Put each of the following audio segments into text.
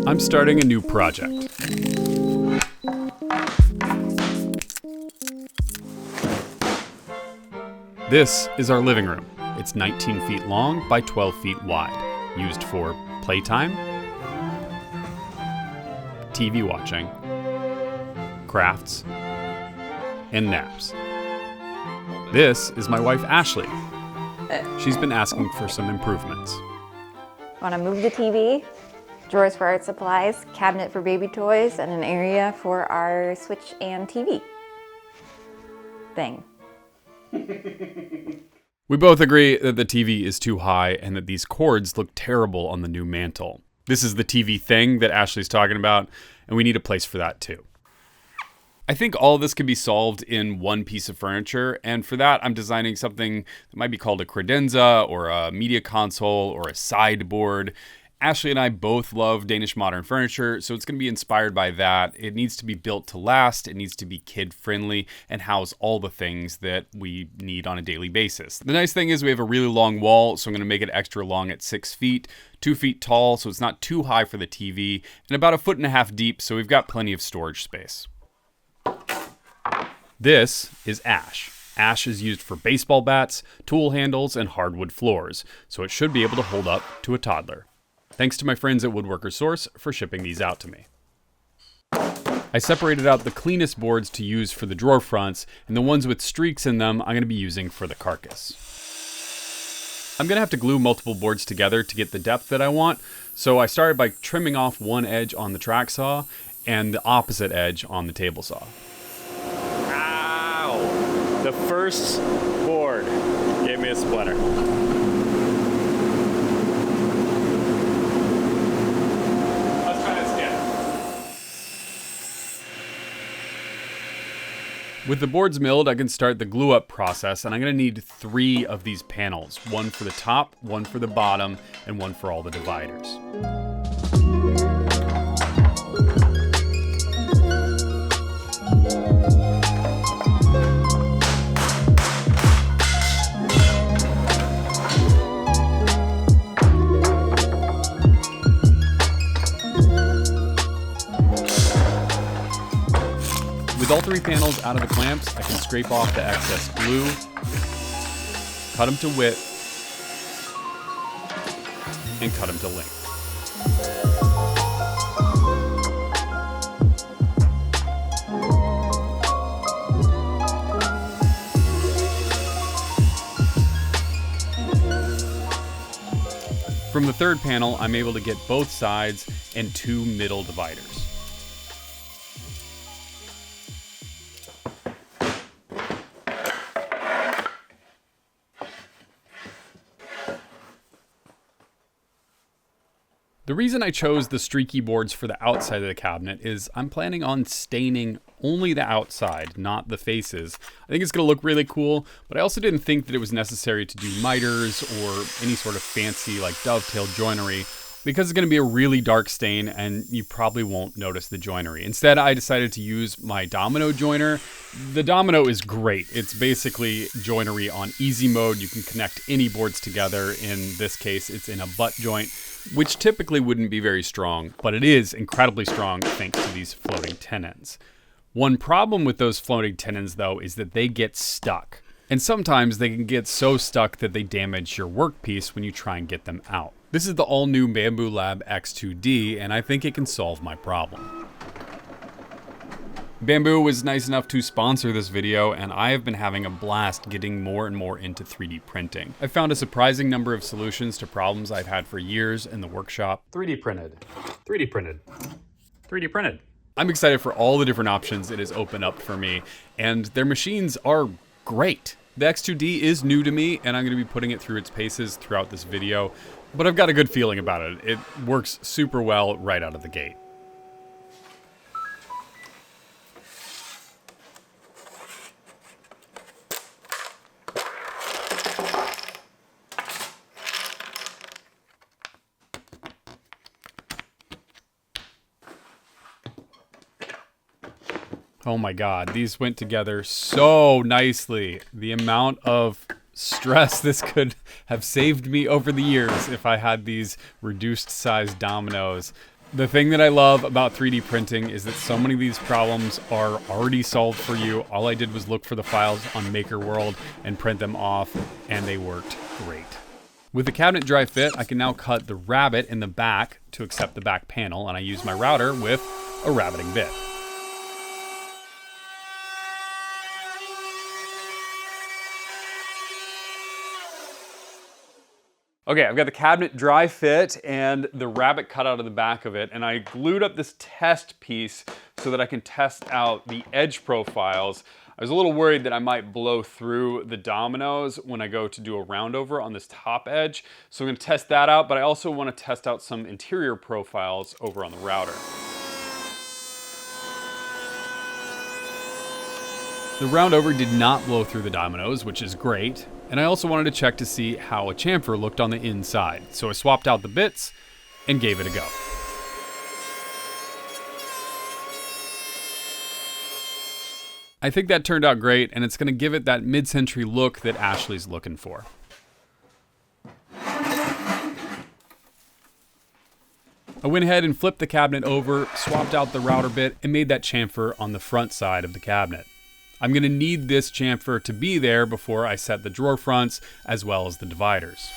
I'm starting a new project. This is our living room. It's 19 feet long by 12 feet wide, used for playtime, TV watching, crafts, and naps. This is my wife, Ashley. She's been asking for some improvements. Want to move the TV, drawers for art supplies, cabinet for baby toys, and an area for our Switch and TV thing. We both agree that the TV is too high and that these cords look terrible on the new mantle. This is the TV thing that Ashley's talking about, and we need a place for that too. I think all of this can be solved in one piece of furniture, and for that I'm designing something that might be called a credenza or a media console or a sideboard. Ashley and I both love Danish modern furniture, so it's going to be inspired by that. It needs to be built to last, it needs to be kid-friendly, and house all the things that we need on a daily basis. The nice thing is we have a really long wall, so I'm going to make it extra long at 6 feet, 2 feet tall, so it's not too high for the TV, and about 1.5 feet deep, so we've got plenty of storage space. This is ash. Ash is used for baseball bats, tool handles, and hardwood floors, so it should be able to hold up to a toddler. Thanks to my friends at Woodworker Source for shipping these out to me. I separated out the cleanest boards to use for the drawer fronts, and the ones with streaks in them I'm going to be using for the carcass. I'm going to have to glue multiple boards together to get the depth that I want, so I started by trimming off one edge on the track saw and the opposite edge on the table saw. Ow! The first board gave me a splinter. Let's try this again. With the boards milled, I can start the glue up process, and I'm going to need 3 of these panels. One for the top, one for the bottom, and one for all the dividers. With all 3 panels out of the clamps, I can scrape off the excess glue, cut them to width, and cut them to length. From the 3rd panel, I'm able to get both sides and 2 middle dividers. The reason I chose the streaky boards for the outside of the cabinet is I'm planning on staining only the outside, not the faces. I think it's going to look really cool, but I also didn't think that it was necessary to do miters or any sort of fancy like dovetail joinery because it's going to be a really dark stain and you probably won't notice the joinery. Instead, I decided to use my domino joiner. The domino is great. It's basically joinery on easy mode. You can connect any boards together. In this case, it's in a butt joint, which typically wouldn't be very strong, but it is incredibly strong thanks to these floating tenons. One problem with those floating tenons, though, is that they get stuck. And sometimes they can get so stuck that they damage your workpiece when you try and get them out. This is the all-new Bamboo Lab X2D, and I think it can solve my problem. Bamboo was nice enough to sponsor this video, and I have been having a blast getting more and more into 3D printing. I've found a surprising number of solutions to problems I've had for years in the workshop. 3D printed. 3D printed. 3D printed. I'm excited for all the different options it has opened up for me, and their machines are great. The X2D is new to me, and I'm going to be putting it through its paces throughout this video, but I've got a good feeling about it. It works super well right out of the gate. Oh my God, these went together so nicely. The amount of stress this could have saved me over the years if I had these reduced size dominoes. The thing that I love about 3D printing is that so many of these problems are already solved for you. All I did was look for the files on Maker World and print them off, and they worked great. With the cabinet dry fit, I can now cut the rabbet in the back to accept the back panel, and I use my router with a rabbeting bit. Okay, I've got the cabinet dry fit and the rabbet cut out of the back of it, and I glued up this test piece so that I can test out the edge profiles. I was a little worried that I might blow through the dominoes when I go to do a round over on this top edge, so I'm gonna test that out, but I also wanna test out some interior profiles over on the router. The round over did not blow through the dominoes, which is great. And I also wanted to check to see how a chamfer looked on the inside. So I swapped out the bits and gave it a go. I think that turned out great, and it's gonna give it that mid-century look that Ashley's looking for. I went ahead and flipped the cabinet over, swapped out the router bit, and made that chamfer on the front side of the cabinet. I'm gonna need this chamfer to be there before I set the drawer fronts as well as the dividers.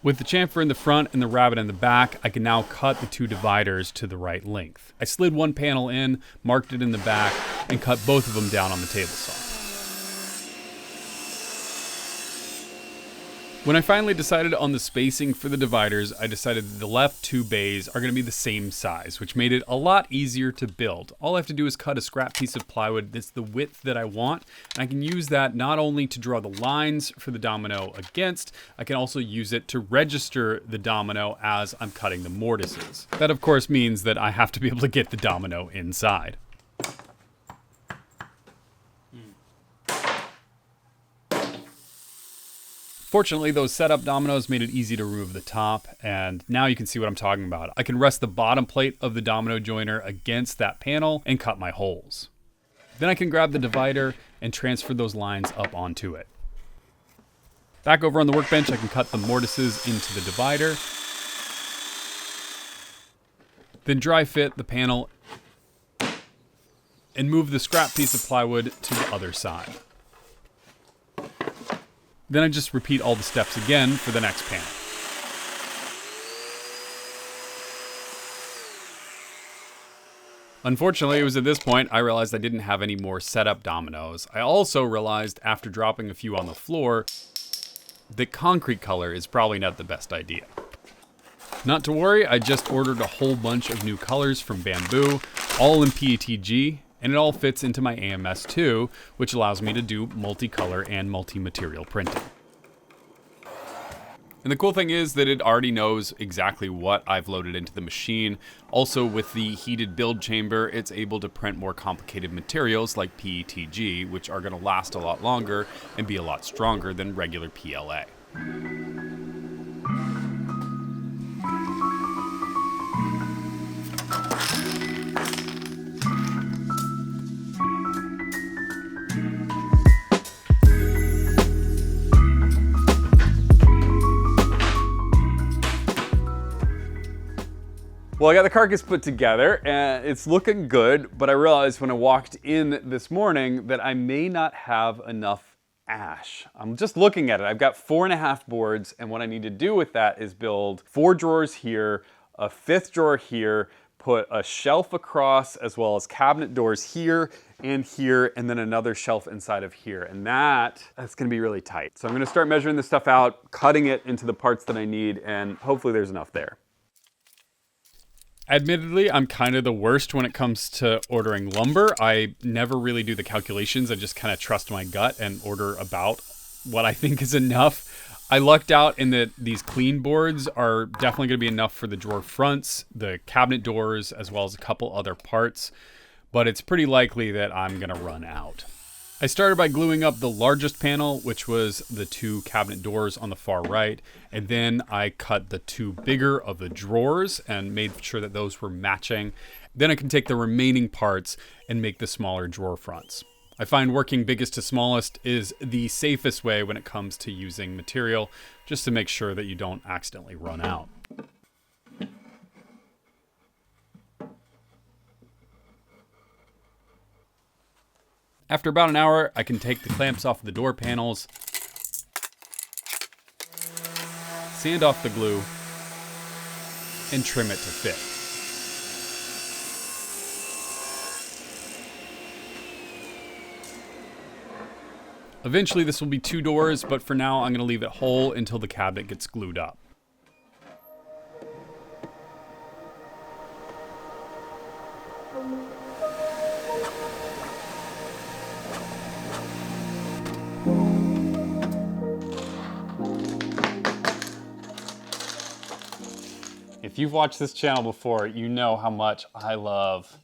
With the chamfer in the front and the rabbet in the back, I can now cut the two dividers to the right length. I slid one panel in, marked it in the back, and cut both of them down on the table saw. When I finally decided on the spacing for the dividers, I decided that the left two bays are going to be the same size, which made it a lot easier to build. All I have to do is cut a scrap piece of plywood that's the width that I want, and I can use that not only to draw the lines for the domino against, I can also use it to register the domino as I'm cutting the mortises. That of course means that I have to be able to get the domino inside. Fortunately, those setup dominoes made it easy to remove the top, and now you can see what I'm talking about. I can rest the bottom plate of the domino joiner against that panel and cut my holes. Then I can grab the divider and transfer those lines up onto it. Back over on the workbench, I can cut the mortises into the divider. Then dry fit the panel and move the scrap piece of plywood to the other side. Then I just repeat all the steps again for the next panel. Unfortunately, it was at this point I realized I didn't have any more setup dominoes. I also realized after dropping a few on the floor that concrete color is probably not the best idea. Not to worry, I just ordered a whole bunch of new colors from Bamboo, all in PETG, and it all fits into my AMS2, which allows me to do multicolor and multi-material printing. And the cool thing is that it already knows exactly what I've loaded into the machine. Also, with the heated build chamber, it's able to print more complicated materials like PETG, which are going to last a lot longer and be a lot stronger than regular PLA. Well, I got the carcass put together and it's looking good, but I realized when I walked in this morning that I may not have enough ash. I'm just looking at it. I've got 4.5 boards, and what I need to do with that is build 4 drawers here, a 5th drawer here, put a shelf across as well as cabinet doors here, and then another shelf inside of here. And that's gonna be really tight. So I'm gonna start measuring this stuff out, cutting it into the parts that I need, and hopefully there's enough there. Admittedly, I'm kind of the worst when it comes to ordering lumber. I never really do the calculations. I just kind of trust my gut and order about what I think is enough. I lucked out in that these clean boards are definitely going to be enough for the drawer fronts, the cabinet doors, as well as a couple other parts, but it's pretty likely that I'm going to run out. I started by gluing up the largest panel, which was the 2 cabinet doors on the far right, and then I cut the 2 bigger of the drawers and made sure that those were matching. Then I can take the remaining parts and make the smaller drawer fronts. I find working biggest to smallest is the safest way when it comes to using material, just to make sure that you don't accidentally run out. After about an hour, I can take the clamps off the door panels, sand off the glue, and trim it to fit. Eventually this will be 2 doors, but for now I'm going to leave it whole until the cabinet gets glued up. If you've watched this channel before, you know how much I love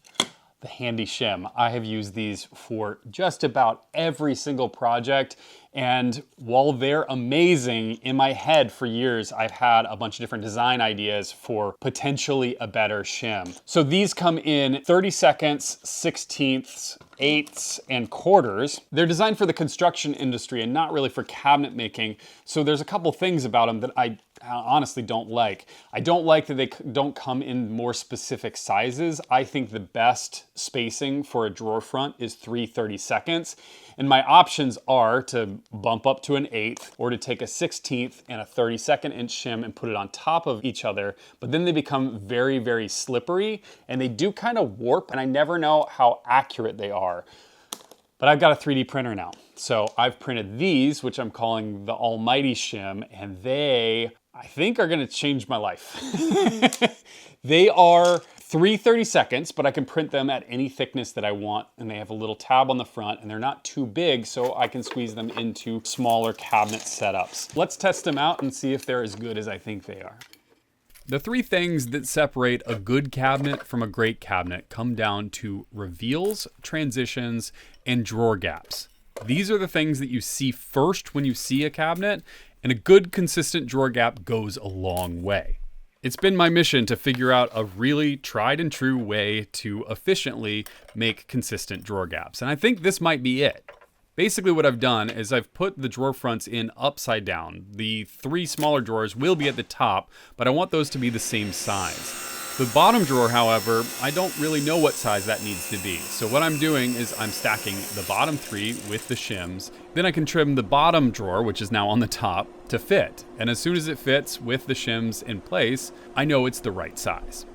the handy shim. I have used these for just about every single project, and while they're amazing, in my head for years I've had a bunch of different design ideas for potentially a better shim. So these come in 32nds, 16ths, 8ths, and quarters. They're designed for the construction industry and not really for cabinet making, so there's a couple things about them that I honestly don't like. I don't like that they don't come in more specific sizes. I think the best spacing for a drawer front is 3 32nds, and my options are to bump up to an 8th or to take a 16th and a 32nd inch shim and put it on top of each other, but then they become very, very slippery and they do kind of warp, and I never know how accurate they are. But I've got a 3D printer now. So I've printed these, which I'm calling the Almighty Shim, and they, I think, are gonna change my life. They are 3 32nds, but I can print them at any thickness that I want, and they have a little tab on the front, and they're not too big, so I can squeeze them into smaller cabinet setups. Let's test them out and see if they're as good as I think they are. The 3 things that separate a good cabinet from a great cabinet come down to reveals, transitions, and drawer gaps. These are the things that you see first when you see a cabinet, and a good consistent drawer gap goes a long way. It's been my mission to figure out a really tried and true way to efficiently make consistent drawer gaps, and I think this might be it. Basically what I've done is I've put the drawer fronts in upside down. The 3 smaller drawers will be at the top, but I want those to be the same size. The bottom drawer, however, I don't really know what size that needs to be. So what I'm doing is I'm stacking the bottom 3 with the shims. Then I can trim the bottom drawer, which is now on the top, to fit. And as soon as it fits with the shims in place, I know it's the right size.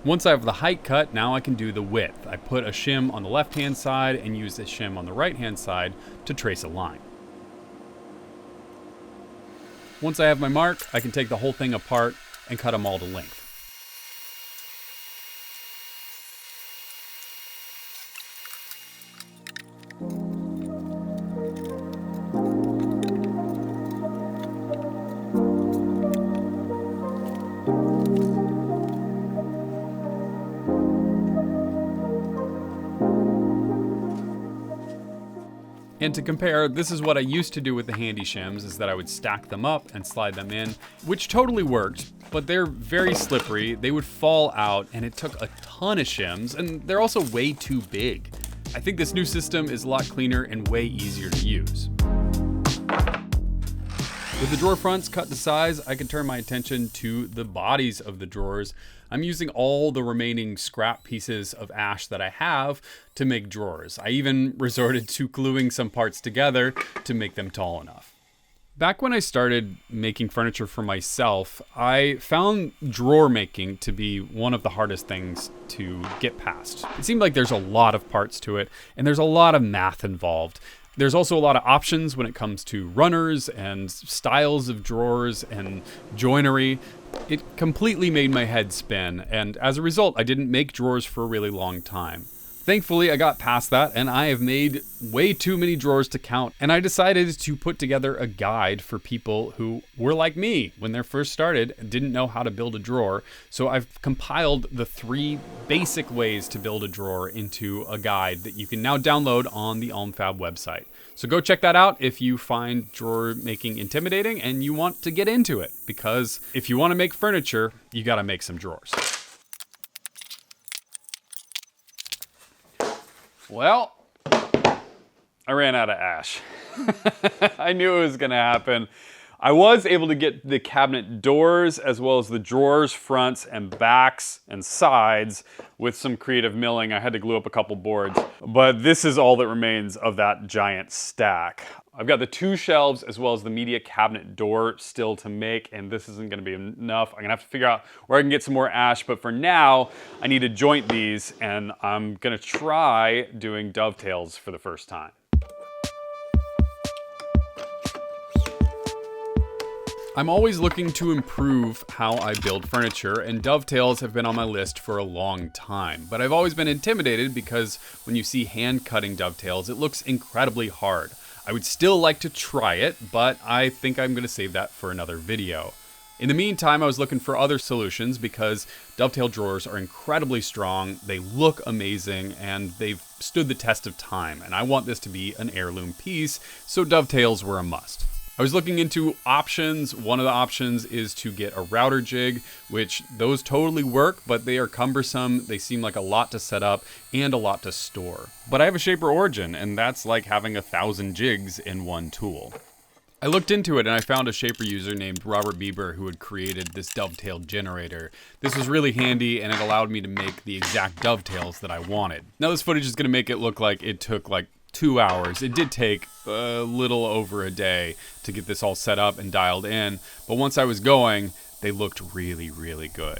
Once I have the height cut, now I can do the width. I put a shim on the left-hand side and use a shim on the right-hand side to trace a line. Once I have my mark, I can take the whole thing apart and cut them all to length. And to compare, this is what I used to do with the handy shims, is that I would stack them up and slide them in, which totally worked, but they're very slippery, they would fall out, and it took a ton of shims, and they're also way too big. I think this new system is a lot cleaner and way easier to use. With the drawer fronts cut to size, I can turn my attention to the bodies of the drawers. I'm using all the remaining scrap pieces of ash that I have to make drawers. I even resorted to gluing some parts together to make them tall enough. Back when I started making furniture for myself, I found drawer making to be one of the hardest things to get past. It seemed like there's a lot of parts to it, and there's a lot of math involved. There's also a lot of options when it comes to runners and styles of drawers and joinery. It completely made my head spin, and as a result, I didn't make drawers for a really long time. Thankfully, I got past that, and I have made way too many drawers to count, and I decided to put together a guide for people who were like me when they first started and didn't know how to build a drawer. So I've compiled the 3 basic ways to build a drawer into a guide that you can now download on the Alm Fab website. So go check that out if you find drawer making intimidating and you want to get into it, because if you want to make furniture, you gotta make some drawers. Well, I ran out of ash. I knew it was gonna happen. I was able to get the cabinet doors as well as the drawers, fronts and backs and sides with some creative milling. I had to glue up a couple boards, but this is all that remains of that giant stack. I've got the 2 shelves as well as the media cabinet door still to make, and this isn't gonna be enough. I'm gonna have to figure out where I can get some more ash, but for now, I need to joint these, and I'm gonna try doing dovetails for the first time. I'm always looking to improve how I build furniture, and dovetails have been on my list for a long time. But I've always been intimidated because when you see hand cutting dovetails, it looks incredibly hard. I would still like to try it, but I think I'm going to save that for another video. In the meantime, I was looking for other solutions because dovetail drawers are incredibly strong, they look amazing, and they've stood the test of time. And I want this to be an heirloom piece, so dovetails were a must. I was looking into options. One of the options is to get a router jig, which those totally work, but they are cumbersome. They seem like a lot to set up and a lot to store. But I have a Shaper Origin, and that's like having 1,000 jigs in one tool. I looked into it and I found a Shaper user named Robert Bieber who had created this dovetail generator. This was really handy and it allowed me to make the exact dovetails that I wanted. Now this footage is going to make it look like it took like 2 hours. It did take a little over a day to get this all set up and dialed in, but once I was going, they looked really, really good.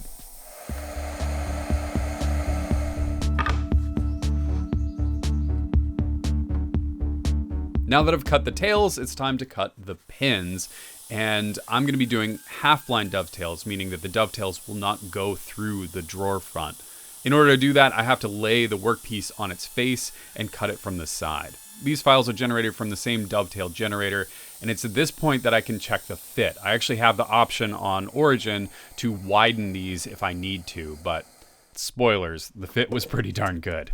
Now that I've cut the tails, it's time to cut the pins, and I'm going to be doing half-blind dovetails, meaning that the dovetails will not go through the drawer front. In order to do that, I have to lay the workpiece on its face and cut it from the side. These files are generated from the same dovetail generator, and it's at this point that I can check the fit. I actually have the option on Origin to widen these if I need to, but spoilers, the fit was pretty darn good.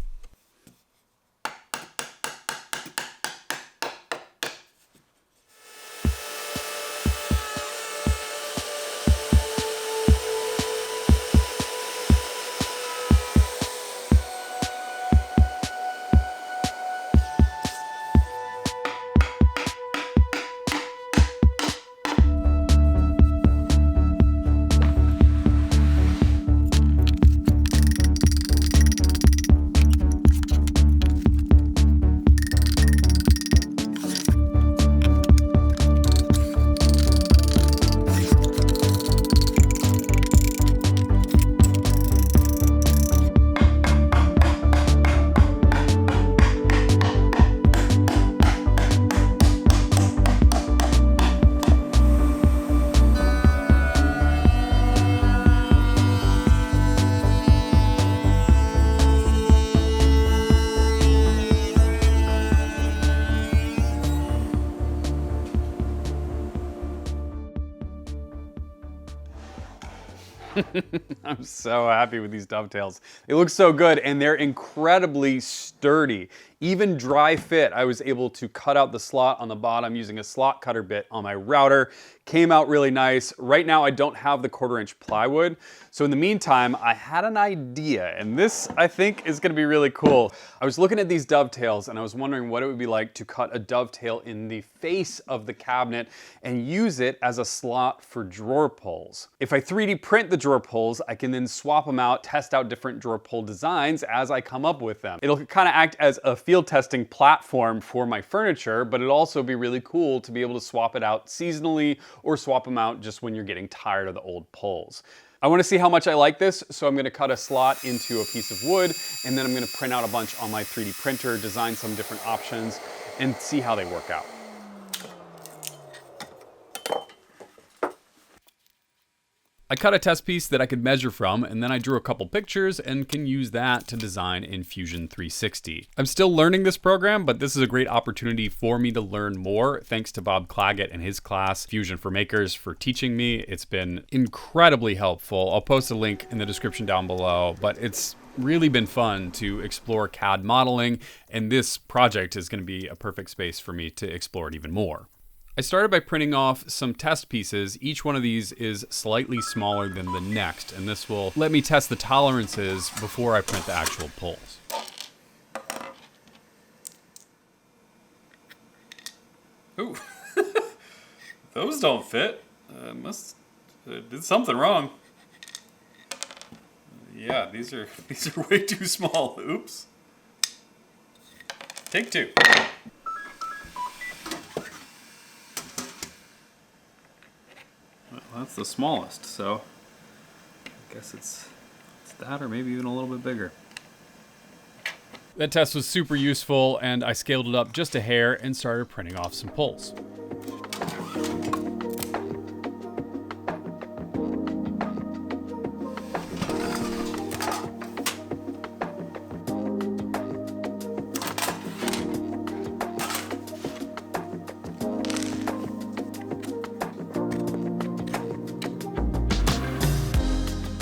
I'm so happy with these dovetails. They look so good and they're incredibly sturdy. Even dry fit, I was able to cut out the slot on the bottom using a slot cutter bit on my router. Came out really nice. Right now I don't have the 1/4-inch plywood. So in the meantime, I had an idea, and this I think is gonna be really cool. I was looking at these dovetails and I was wondering what it would be like to cut a dovetail in the face of the cabinet and use it as a slot for drawer pulls. If I 3D print the drawer pulls, I can then swap them out, test out different drawer pull designs as I come up with them. It'll kind of act as a field testing platform for my furniture, but it'll also be really cool to be able to swap it out seasonally or swap them out just when you're getting tired of the old pulls. I want to see how much I like this, so I'm going to cut a slot into a piece of wood, and then I'm going to print out a bunch on my 3D printer, design some different options, and see how they work out. I cut a test piece that I could measure from, and then I drew a couple pictures and can use that to design in Fusion 360. I'm still learning this program, but this is a great opportunity for me to learn more. Thanks to Bob Claggett and his class, Fusion for Makers, for teaching me. It's been incredibly helpful. I'll post a link in the description down below, but it's really been fun to explore CAD modeling, and this project is going to be a perfect space for me to explore it even more. I started by printing off some test pieces. Each one of these is slightly smaller than the next, and this will let me test the tolerances before I print the actual pulls. Those don't fit. Did something wrong. Yeah, these are way too small. Oops. Take two. Well, that's the smallest, so I guess it's that or maybe even a little bit bigger. That test was super useful, and I scaled it up just a hair and started printing off some poles.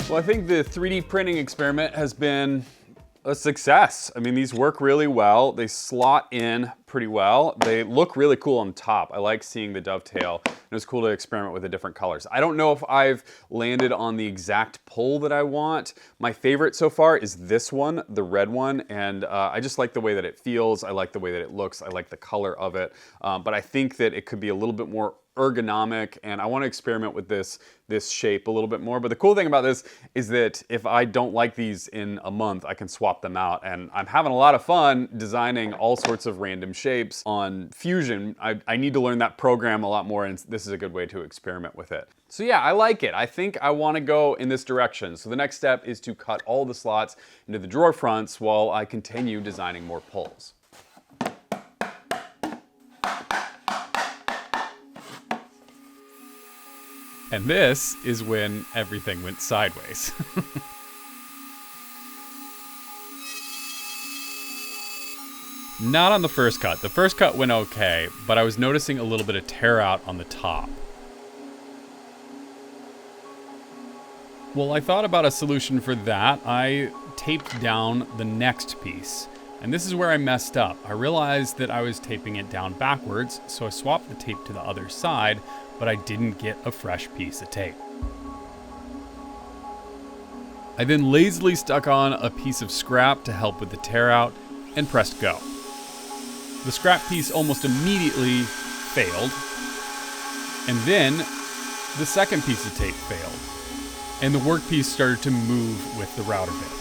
Well, I think the 3D printing experiment has been a success. I mean, these work really well. They slot in pretty well. They look really cool on top. I like seeing the dovetail. It was cool to experiment with the different colors. I don't know if I've landed on the exact pole that I want. My favorite so far is this one, the red one, and I just like the way that it feels. I like the way that it looks. I like the color of it. But I think that it could be a little bit more ergonomic, and I want to experiment with this shape a little bit more. But the cool thing about this is that if I don't like these in a month, I can swap them out, and I'm having a lot of fun designing all sorts of random shapes on Fusion. I need to learn that program a lot more, and this is a good way to experiment with it. So yeah, I like it. I think I want to go in this direction. So the next step is to cut all the slots into the drawer fronts while I continue designing more poles. And this is when everything went sideways. Not on the first cut. The first cut went okay, but I was noticing a little bit of tear out on the top. Well, I thought about a solution for that. I taped down the next piece. And this is where I messed up. I realized that I was taping it down backwards, so I swapped the tape to the other side, but I didn't get a fresh piece of tape. I then lazily stuck on a piece of scrap to help with the tear out and pressed go. The scrap piece almost immediately failed, and then the second piece of tape failed, and the workpiece started to move with the router bit.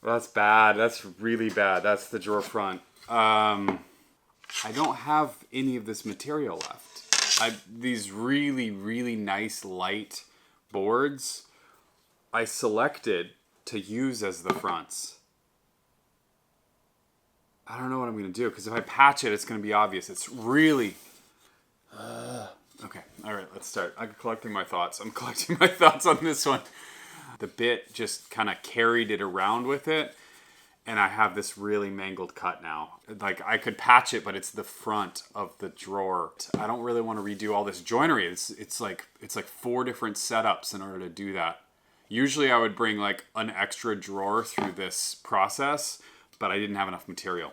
That's bad. That's really bad. That's the drawer front. I don't have any of this material left. These really, really nice light boards I selected to use as the fronts. I don't know what I'm going to do, because if I patch it, it's going to be obvious. It's really... Okay, all right, let's start. I'm collecting my thoughts. I'm collecting my thoughts on this one. The bit just kind of carried it around with it, and I have this really mangled cut now. Like, I could patch it, but it's the front of the drawer. I don't really want to redo all this joinery. It's like 4 different setups in order to do that. Usually I would bring like an extra drawer through this process, but I didn't have enough material.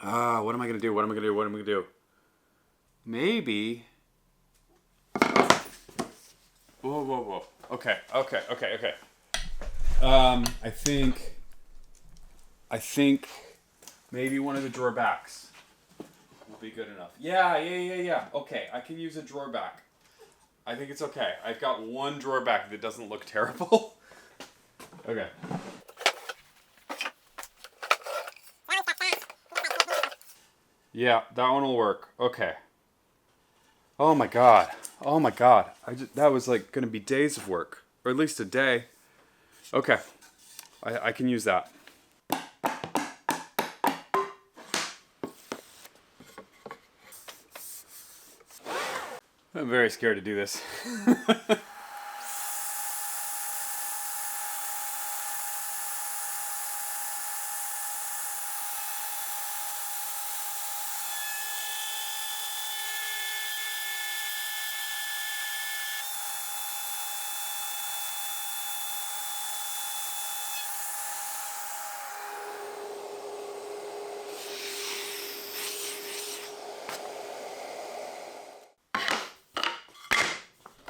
What am I gonna do? What am I gonna do? What am I gonna do? Maybe. Whoa. Okay. I think maybe one of the drawer backs will be good enough. Yeah. Okay, I can use a drawer back. I think it's okay. I've got one drawer back that doesn't look terrible. Okay. Yeah, that one will work. Okay. Oh my god. That was like gonna be days of work, or at least a day. Okay. I can use that. I'm very scared to do this.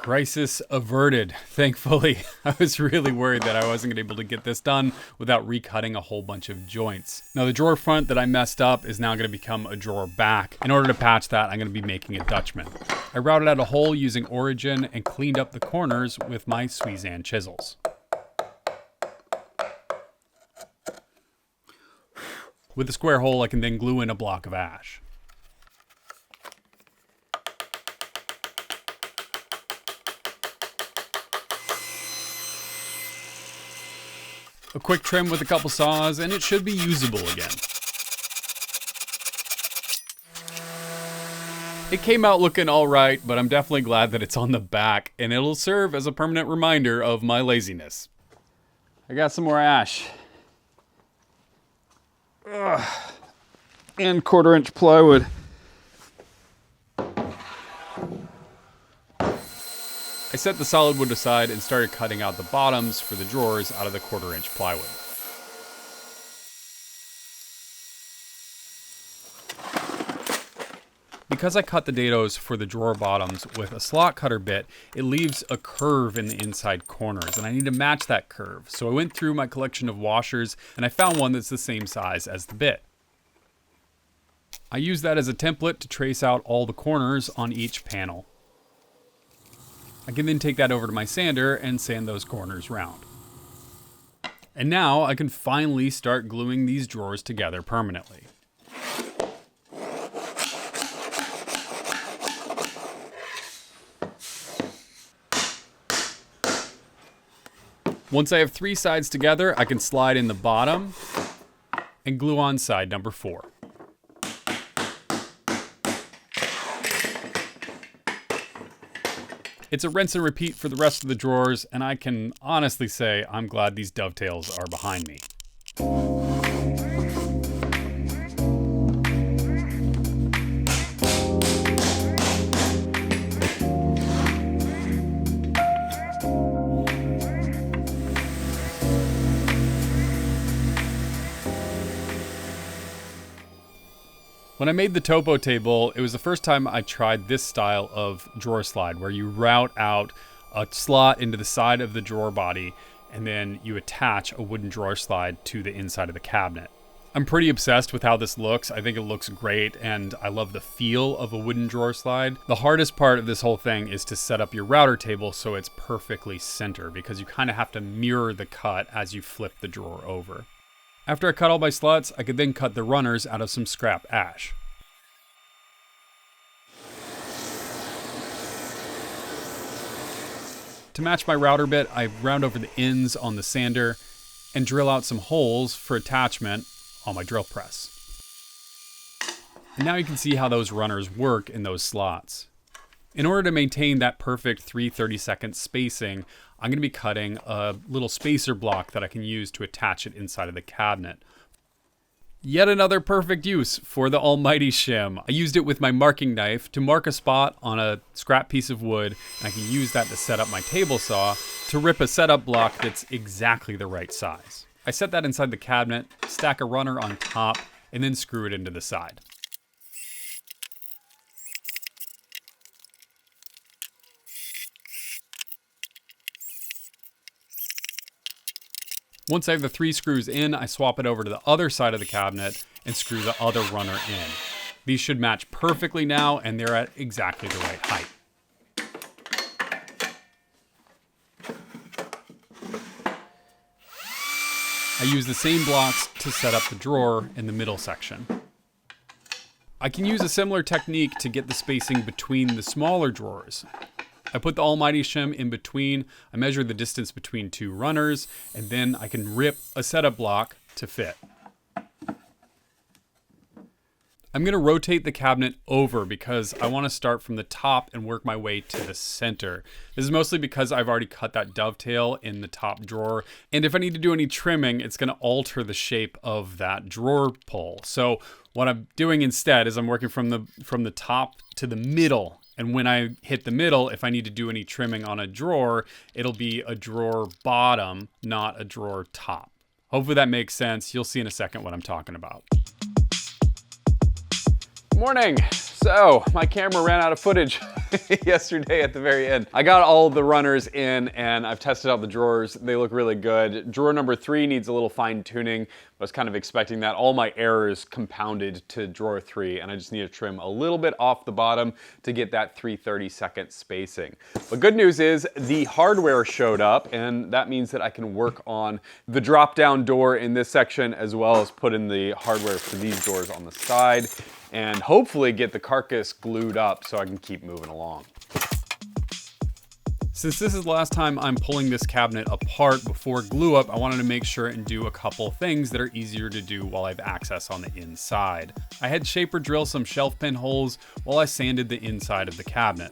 Crisis averted. Thankfully, I was really worried that I wasn't going to be able to get this done without recutting a whole bunch of joints. Now, the drawer front that I messed up is now going to become a drawer back. In order to patch that, I'm going to be making a Dutchman. I routed out a hole using Origin and cleaned up the corners with my Sweezan chisels. With the square hole, I can then glue in a block of ash. A quick trim with a couple saws, and it should be usable again. It came out looking alright, but I'm definitely glad that it's on the back, and it'll serve as a permanent reminder of my laziness. I got some more ash. Ugh. And 1/4-inch plywood. I set the solid wood aside and started cutting out the bottoms for the drawers out of the 1/4-inch plywood. Because I cut the dados for the drawer bottoms with a slot cutter bit, it leaves a curve in the inside corners, and I need to match that curve. So I went through my collection of washers, and I found one that's the same size as the bit. I used that as a template to trace out all the corners on each panel. I can then take that over to my sander and sand those corners round. And now I can finally start gluing these drawers together permanently. Once I have 3 sides together, I can slide in the bottom and glue on side number 4. It's a rinse and repeat for the rest of the drawers, and I can honestly say I'm glad these dovetails are behind me. When I made the topo table, it was the first time I tried this style of drawer slide, where you route out a slot into the side of the drawer body, and then you attach a wooden drawer slide to the inside of the cabinet. I'm pretty obsessed with how this looks. I think it looks great, and I love the feel of a wooden drawer slide. The hardest part of this whole thing is to set up your router table so it's perfectly center, because you kind of have to mirror the cut as you flip the drawer over. After I cut all my slots, I could then cut the runners out of some scrap ash. To match my router bit, I round over the ends on the sander and drill out some holes for attachment on my drill press. And now you can see how those runners work in those slots. In order to maintain that perfect 3/32 spacing, I'm going to be cutting a little spacer block that I can use to attach it inside of the cabinet. Yet another perfect use for the almighty shim. I used it with my marking knife to mark a spot on a scrap piece of wood, and I can use that to set up my table saw to rip a setup block that's exactly the right size. I set that inside the cabinet, stack a runner on top, and then screw it into the side. Once I have the 3 screws in, I swap it over to the other side of the cabinet and screw the other runner in. These should match perfectly now, and they're at exactly the right height. I use the same blocks to set up the drawer in the middle section. I can use a similar technique to get the spacing between the smaller drawers. I put the almighty shim in between, I measure the distance between 2 runners, and then I can rip a setup block to fit. I'm going to rotate the cabinet over because I want to start from the top and work my way to the center. This is mostly because I've already cut that dovetail in the top drawer, and if I need to do any trimming, it's going to alter the shape of that drawer pull. So what I'm doing instead is I'm working from the top to the middle. And when I hit the middle, if I need to do any trimming on a drawer, it'll be a drawer bottom, not a drawer top. Hopefully that makes sense. You'll see in a second what I'm talking about. Morning. So, my camera ran out of footage yesterday at the very end. I got all the runners in and I've tested out the drawers. They look really good. Drawer number 3 needs a little fine tuning. I was kind of expecting that. All my errors compounded to drawer 3 and I just need to trim a little bit off the bottom to get that 3/32 spacing. But good news is the hardware showed up and that means that I can work on the drop down door in this section as well as put in the hardware for these doors on the side and hopefully get the carcass glued up so I can keep moving along. Since this is the last time I'm pulling this cabinet apart before glue up, I wanted to make sure and do a couple things that are easier to do while I have access on the inside. I had Shaper drill some shelf pin holes while I sanded the inside of the cabinet.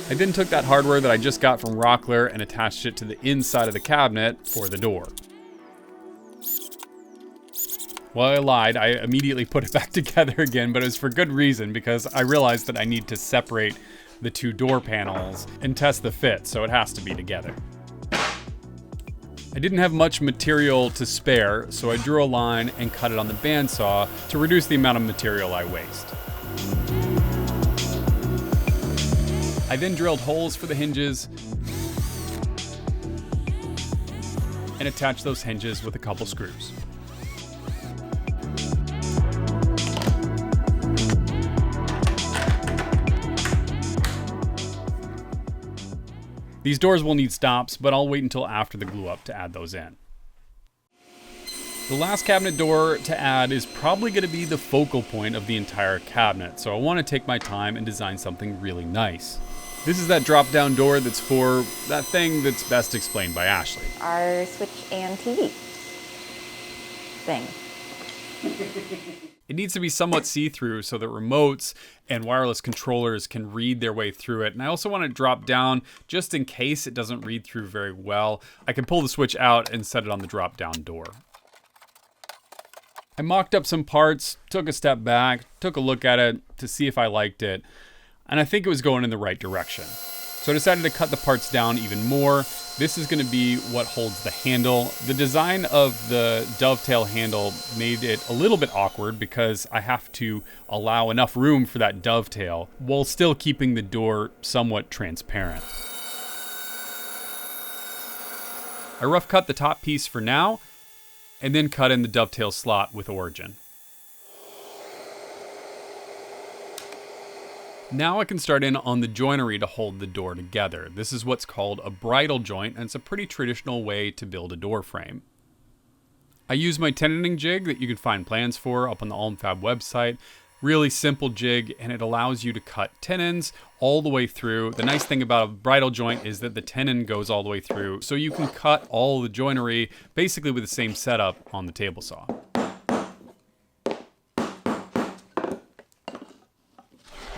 I then took that hardware that I just got from Rockler and attached it to the inside of the cabinet for the door. Well, I lied. I immediately put it back together again, but it was for good reason because I realized that I need to separate the 2 door panels and test the fit, so it has to be together. I didn't have much material to spare, so I drew a line and cut it on the bandsaw to reduce the amount of material I waste. I then drilled holes for the hinges and attached those hinges with a couple screws. These doors will need stops, but I'll wait until after the glue up to add those in. The last cabinet door to add is probably going to be the focal point of the entire cabinet, so I want to take my time and design something really nice. This is that drop-down door that's for that thing that's best explained by Ashley. Our Switch and TV thing. It needs to be somewhat see-through so that remotes and wireless controllers can read their way through it. And I also want to drop down just in case it doesn't read through very well. I can pull the switch out and set it on the drop-down door. I mocked up some parts, took a step back, took a look at it to see if I liked it, and I think it was going in the right direction. So I decided to cut the parts down even more. This is going to be what holds the handle. The design of the dovetail handle made it a little bit awkward because I have to allow enough room for that dovetail while still keeping the door somewhat transparent. I rough cut the top piece for now, and then cut in the dovetail slot with origin. Now I can start in on the joinery to hold the door together. This is what's called a bridle joint, and it's a pretty traditional way to build a door frame. I use my tenon jig that you can find plans for up on the Alm Fab website. Really simple jig, and it allows you to cut tenons all the way through. The nice thing about a bridle joint is that the tenon goes all the way through, so you can cut all the joinery basically with the same setup on the table saw.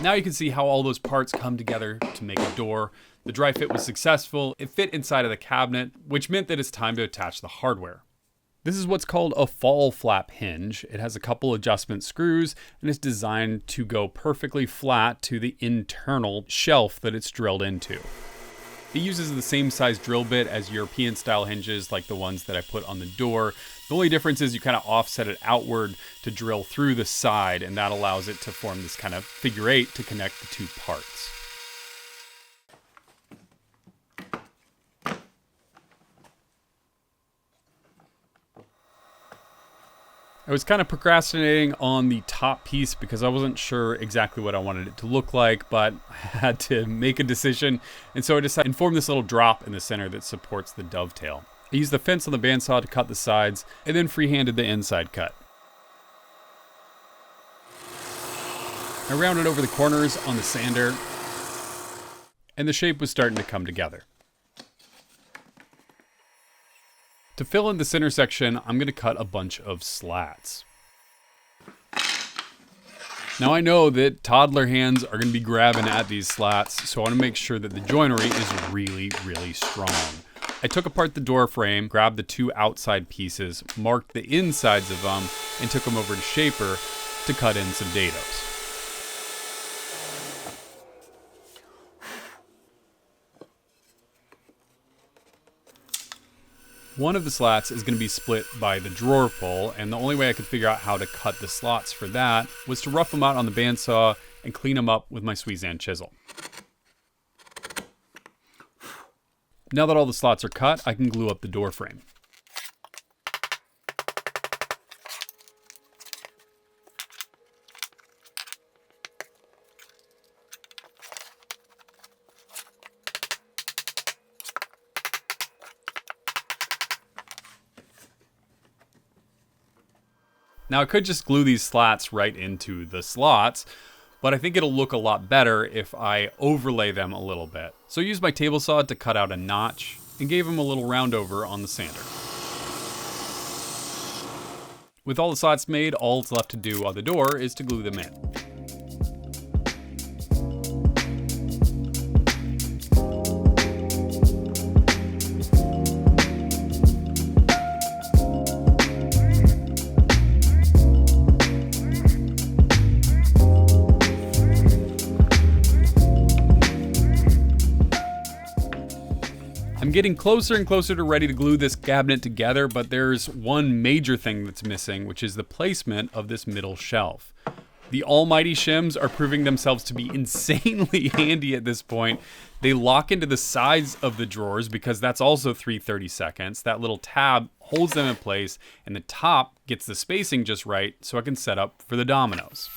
Now you can see how all those parts come together to make a door. The dry fit was successful. It fit inside of the cabinet, which meant that it's time to attach the hardware. This is what's called a fall flap hinge. It has a couple adjustment screws and it's designed to go perfectly flat to the internal shelf that it's drilled into. It uses the same size drill bit as European style hinges like the ones that I put on the door. The only difference is you kind of offset it outward to drill through the side, and that allows it to form this kind of figure 8 to connect the 2 parts. I was kind of procrastinating on the top piece because I wasn't sure exactly what I wanted it to look like, but I had to make a decision, and so I decided to form this little drop in the center that supports the dovetail. I used the fence on the bandsaw to cut the sides, and then freehanded the inside cut. I rounded over the corners on the sander, and the shape was starting to come together. To fill in the center section, I'm going to cut a bunch of slats. Now I know that toddler hands are going to be grabbing at these slats, so I want to make sure that the joinery is really, really strong. I took apart the door frame, grabbed the 2 outside pieces, marked the insides of them, and took them over to Shaper to cut in some dados. One of the slats is going to be split by the drawer pull, and the only way I could figure out how to cut the slots for that was to rough them out on the bandsaw and clean them up with my Sweezan chisel. Now that all the slots are cut, I can glue up the door frame. Now I could just glue these slats right into the slots, but I think it'll look a lot better if I overlay them a little bit. So I used my table saw to cut out a notch and gave them a little round over on the sander. With all the slots made, all that's left to do on the door is to glue them in. I'm getting closer and closer to ready to glue this cabinet together, but there's one major thing that's missing, which is the placement of this middle shelf. The almighty shims are proving themselves to be insanely handy at this point. They lock into the sides of the drawers because that's also 3/32. That little tab holds them in place, and the top gets the spacing just right so I can set up for the dominoes.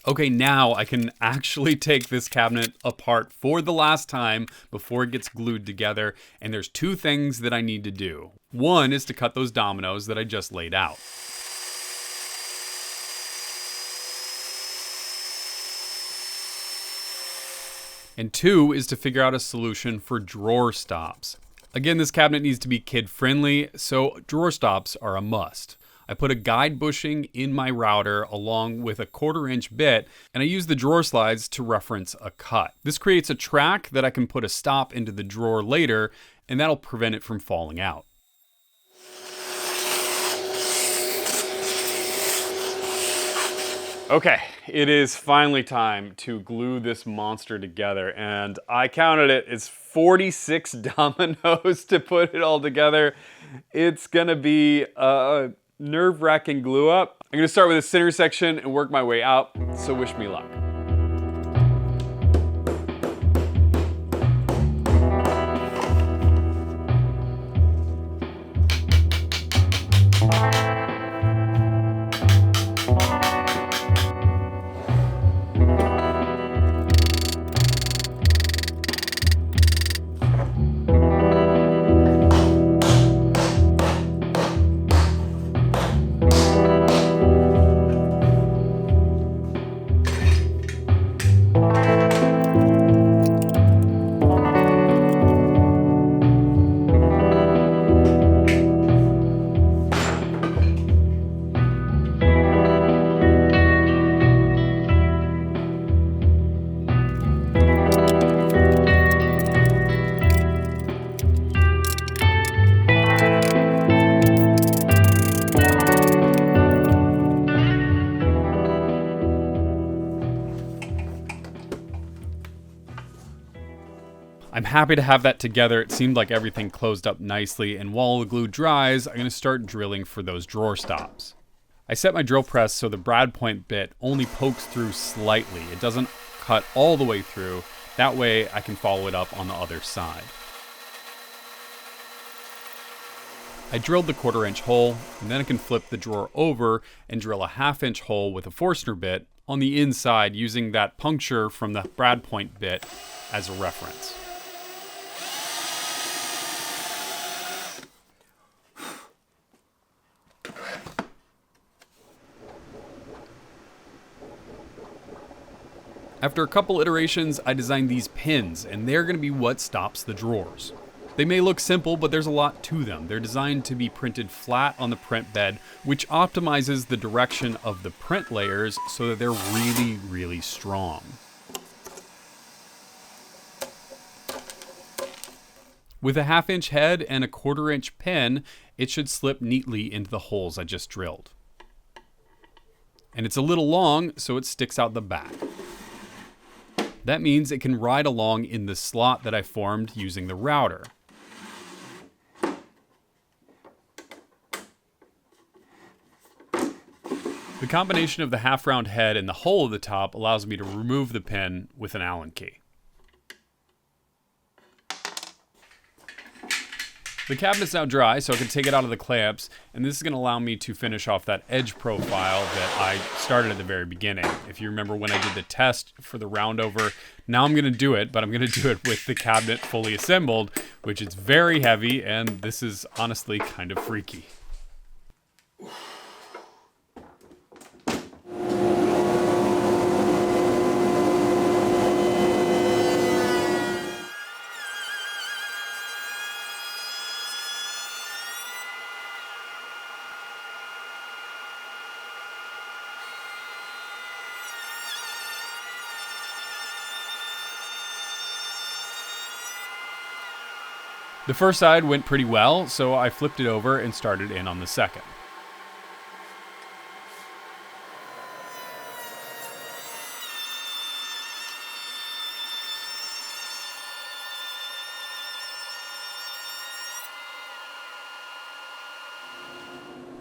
Okay, now I can actually take this cabinet apart for the last time before it gets glued together, and there's two things that I need to do. One is to cut those dominoes that I just laid out. And two is to figure out a solution for drawer stops. Again, this cabinet needs to be kid-friendly, so drawer stops are a must. I put a guide bushing in my router along with a 1/4-inch bit, and I use the drawer slides to reference a cut. This creates a track that I can put a stop into the drawer later, and that'll prevent it from falling out. Okay, it is finally time to glue this monster together, and I counted it. It's 46 dominoes to put it all together. It's gonna be a nerve-wracking glue up. I'm gonna start with the center section and work my way out, so wish me luck. I'm happy to have that together. It seemed like everything closed up nicely, and while the glue dries, I'm gonna start drilling for those drawer stops. I set my drill press so the brad point bit only pokes through slightly. It doesn't cut all the way through. That way I can follow it up on the other side. I drilled the 1/4-inch hole, and then I can flip the drawer over and drill a 1/2-inch hole with a Forstner bit on the inside using that puncture from the brad point bit as a reference. After a couple iterations, I designed these pins, and they're going to be what stops the drawers. They may look simple, but there's a lot to them. They're designed to be printed flat on the print bed, which optimizes the direction of the print layers so that they're really, really strong. With a 1/2-inch head and a 1/4-inch pin, it should slip neatly into the holes I just drilled. And it's a little long, so it sticks out the back. That means it can ride along in the slot that I formed using the router. The combination of the half-round head and the hole at the top allows me to remove the pin with an Allen key. The cabinet's now dry, so I can take it out of the clamps, and this is going to allow me to finish off that edge profile that I started at the very beginning. If you remember when I did the test for the roundover, now I'm going to do it, but I'm going to do it with the cabinet fully assembled, which is very heavy, and this is honestly kind of freaky. The first side went pretty well, so I flipped it over and started in on the second.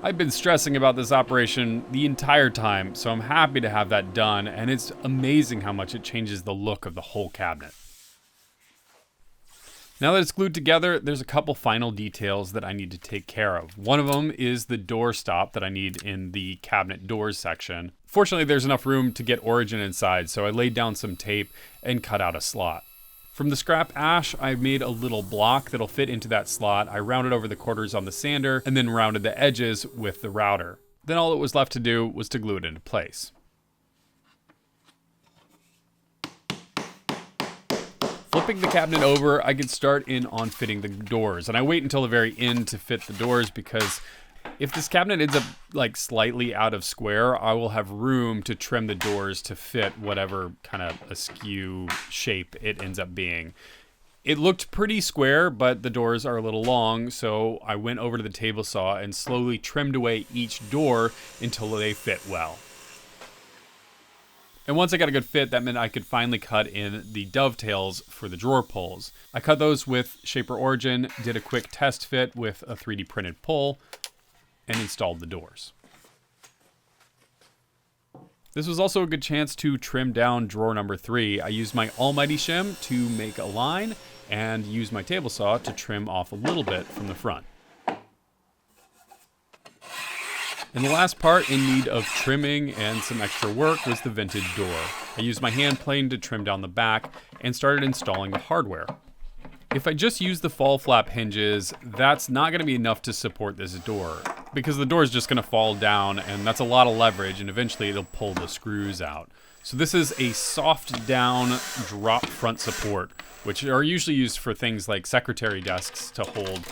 I've been stressing about this operation the entire time, so I'm happy to have that done, and it's amazing how much it changes the look of the whole cabinet. Now that it's glued together, there's a couple final details that I need to take care of. One of them is the door stop that I need in the cabinet doors section. Fortunately, there's enough room to get origin inside, so I laid down some tape and cut out a slot. From the scrap ash, I made a little block that'll fit into that slot. I rounded over the quarters on the sander and then rounded the edges with the router. Then all that was left to do was to glue it into place. Flipping the cabinet over, I can start in on fitting the doors. And I wait until the very end to fit the doors because if this cabinet ends up like slightly out of square, I will have room to trim the doors to fit whatever kind of askew shape it ends up being. It looked pretty square, but the doors are a little long, so I went over to the table saw and slowly trimmed away each door until they fit well. And once I got a good fit, that meant I could finally cut in the dovetails for the drawer pulls. I cut those with Shaper Origin, did a quick test fit with a 3D printed pull, and installed the doors. This was also a good chance to trim down drawer number 3. I used my almighty shim to make a line and used my table saw to trim off a little bit from the front. And the last part in need of trimming and some extra work was the vented door. I used my hand plane to trim down the back and started installing the hardware. If I just use the fall flap hinges, that's not going to be enough to support this door because the door is just going to fall down and that's a lot of leverage and eventually it'll pull the screws out. So this is a soft down drop front support, which are usually used for things like secretary desks to hold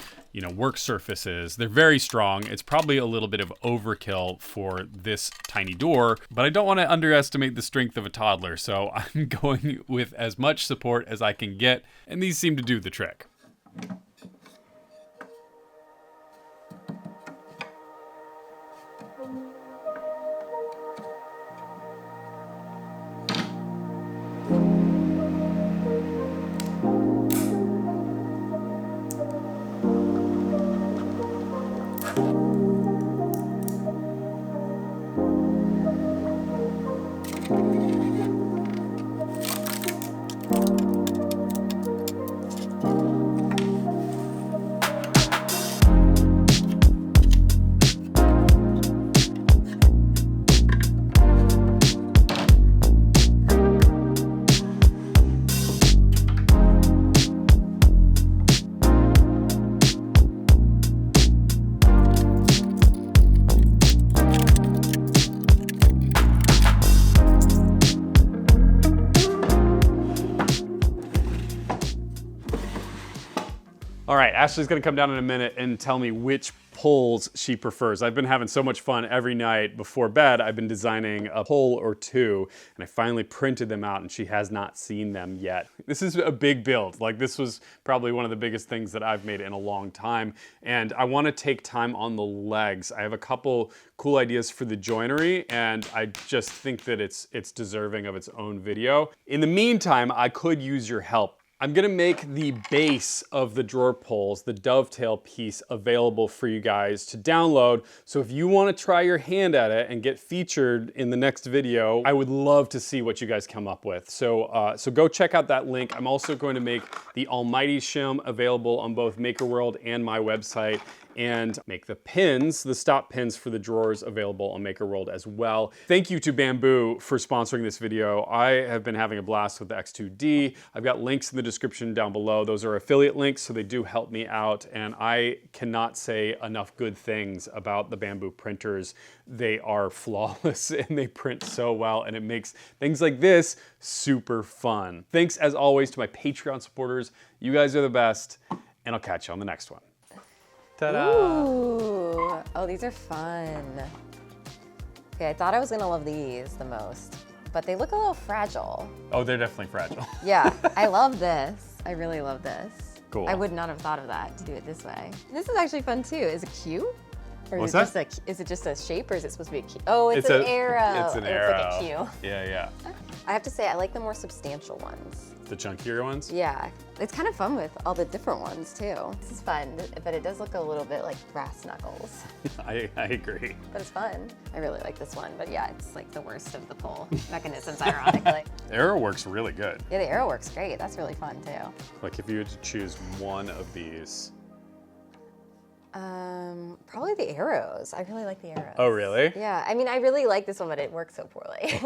work surfaces. They're very strong. It's probably a little bit of overkill for this tiny door, but I don't want to underestimate the strength of a toddler, so I'm going with as much support as I can get, and these seem to do the trick. All right, Ashley's gonna come down in a minute and tell me which poles she prefers. I've been having so much fun every night before bed. I've been designing a pole or two, and I finally printed them out, and she has not seen them yet. This is a big build. Like, this was probably one of the biggest things that I've made in a long time, and I wanna take time on the legs. I have a couple cool ideas for the joinery, and I just think that it's deserving of its own video. In the meantime, I could use your help. I'm gonna make the base of the drawer poles, the dovetail piece, available for you guys to download. So if you wanna try your hand at it and get featured in the next video, I would love to see what you guys come up with. So go check out that link. I'm also going to make the Almighty shim available on both MakerWorld and my website, and make the pins, the stop pins for the drawers, available on MakerWorld as well. Thank you to Bamboo for sponsoring this video. I have been having a blast with the X2D. I've got links in the description down below. Those are affiliate links, so they do help me out, and I cannot say enough good things about the Bamboo printers. They are flawless and they print so well, and it makes things like this super fun. Thanks as always to my Patreon supporters. You guys are the best, and I'll catch you on the next one. Ta-da! Ooh. Oh, these are fun. Okay, I thought I was gonna love these the most, but they look a little fragile. Oh, they're definitely fragile. Yeah, I love this. I really love this. Cool. I would not have thought of that, to do it this way. This is actually fun too. Is it cute? Or What's is that? Is it just a shape, or is it supposed to be a key? Oh, it's an arrow. It's an arrow. It's like a cue. Yeah. I have to say, I like the more substantial ones. The chunkier ones? Yeah, it's kind of fun with all the different ones too. This is fun, but it does look a little bit like brass knuckles. I agree. But it's fun. I really like this one, but yeah, it's like the worst of the pole mechanisms, ironically. Arrow works really good. Yeah, the arrow works great. That's really fun too. Like, if you had to choose one of these. Probably the arrows. I really like the arrows. Oh, really? Yeah, I mean, I really like this one, but it works so poorly.